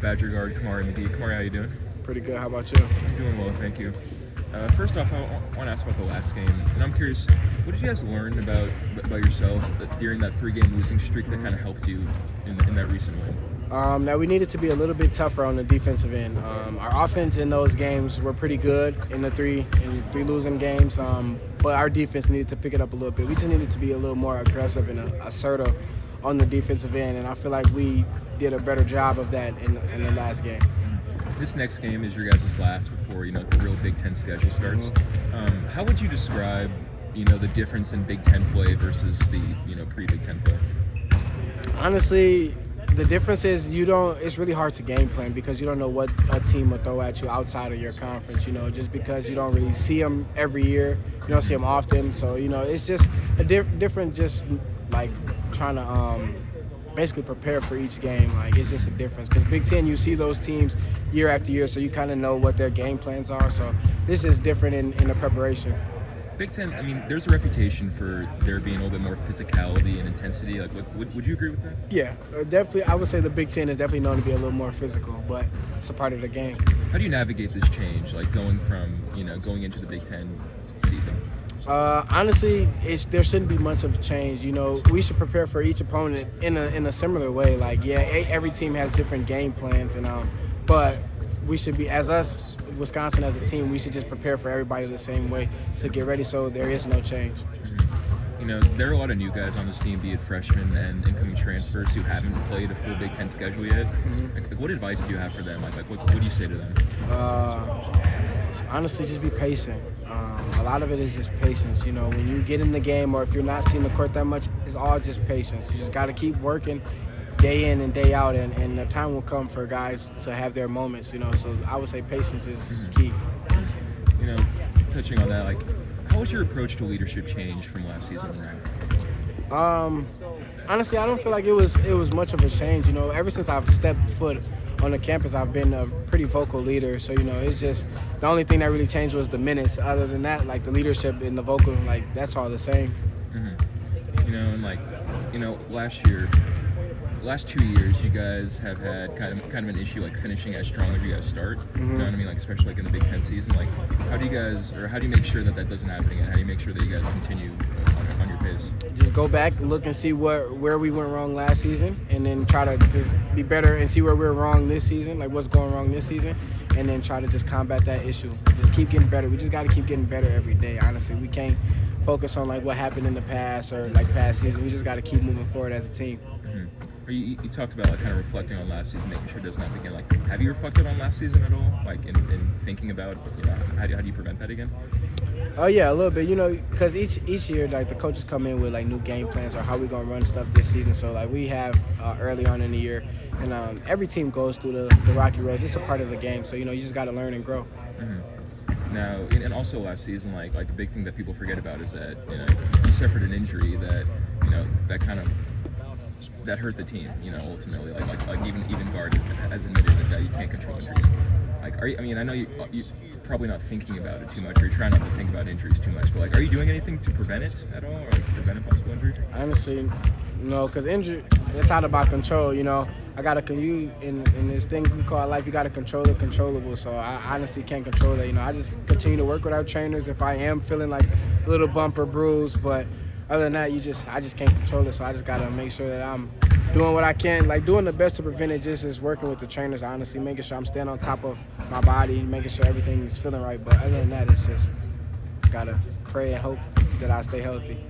Badger guard Kamari McGee. Kamari, how you doing? Pretty good. How about you? I'm doing well, thank you. First off, I want to ask about the last game, and I'm curious, what did you guys learn about yourselves during that 3-game losing streak that kind of helped you in that recent win? Now we needed to be a little bit tougher on the defensive end. Our offense in those games were pretty good in the three losing games, but our defense needed to pick it up a little bit. We just needed to be a little more aggressive and assertive on the defensive end, and I feel like we did a better job of that in the last game. This next game is your guys' last before the real Big Ten schedule starts. How would you describe the difference in Big Ten play versus the pre-Big Ten play? Honestly, the difference is it's really hard to game plan because you don't know what a team will throw at you outside of your conference, just because you don't really see them every year. You don't see them often. So, it's just a different, just like trying to basically prepare for each game. Like, it's just a difference because Big Ten, you see those teams year after year, so you kind of know what their game plans are. So this is different in the preparation. Big Ten, I mean, there's a reputation for there being a little bit more physicality and intensity. Like, would you agree with that? Yeah, definitely. I would say the Big Ten is definitely known to be a little more physical, but it's a part of the game. How do you navigate this change, like going from, going into the Big Ten season? Honestly, there shouldn't be much of a change. We should prepare for each opponent in a similar way. Like, every team has different game plans, but we should be, as us, Wisconsin as a team, we should just prepare for everybody the same way to get ready so there is no change. There are a lot of new guys on this team, be it freshmen and incoming transfers who haven't played a full Big Ten schedule yet. Like, what advice do you have for them? Like what do you say to them? Honestly, just be patient. A lot of it is just patience. When you get in the game or if you're not seeing the court that much, it's all just patience. You just got to keep working day in and day out, and the time will come for guys to have their moments, so I would say patience is key. Touching on that, like, how was your approach to leadership change from last season to now? Honestly, I don't feel like it was much of a change. Ever since I've stepped foot on the campus, I've been a pretty vocal leader, so it's just the only thing that really changed was the minutes. Other than that, like, the leadership and the vocal, like, that's all the same. Last 2 years, you guys have had kind of an issue, like, finishing as strong as you guys start. You know what I mean? Like, especially like in the Big Ten season. Like, how do you make sure that doesn't happen again? How do you make sure that you guys continue on your pace? Just go back, look and see where we went wrong last season, and then try to just be better and see where we're wrong this season, like what's going wrong this season, and then try to just combat that issue. Just keep getting better. We just got to keep getting better every day. Honestly, we can't focus on like what happened in the past or like past season. We just got to keep moving forward as a team. You talked about like kind of reflecting on last season, making sure it doesn't happen again. Like, have you reflected on last season at all? Like, in thinking about how do you prevent that again? Oh yeah, a little bit. Because each year like the coaches come in with like new game plans or how we gonna run stuff this season. So like we have early on in the year, and every team goes through the rocky roads. It's a part of the game. So you just got to learn and grow. Now, and also last season, like the big thing that people forget about is that you suffered an injury that that kind of that hurt the team, ultimately. Like even guard has admitted that you can't control injuries. Like, I know you're probably not thinking about it too much, or you're trying not to think about injuries too much. But like, are you doing anything to prevent it at all, or like prevent a possible injury? Honestly, no, because injury, that's out of my control. I gotta in this thing we call life, you gotta control the controllable. So I honestly can't control that. I just continue to work with our trainers if I am feeling like a little bump or bruise, but other than that, I just can't control it, so I just gotta make sure that I'm doing what I can, like doing the best to prevent it. Just is working with the trainers, honestly, making sure I'm staying on top of my body, making sure everything is feeling right. But other than that, it's just gotta pray and hope that I stay healthy.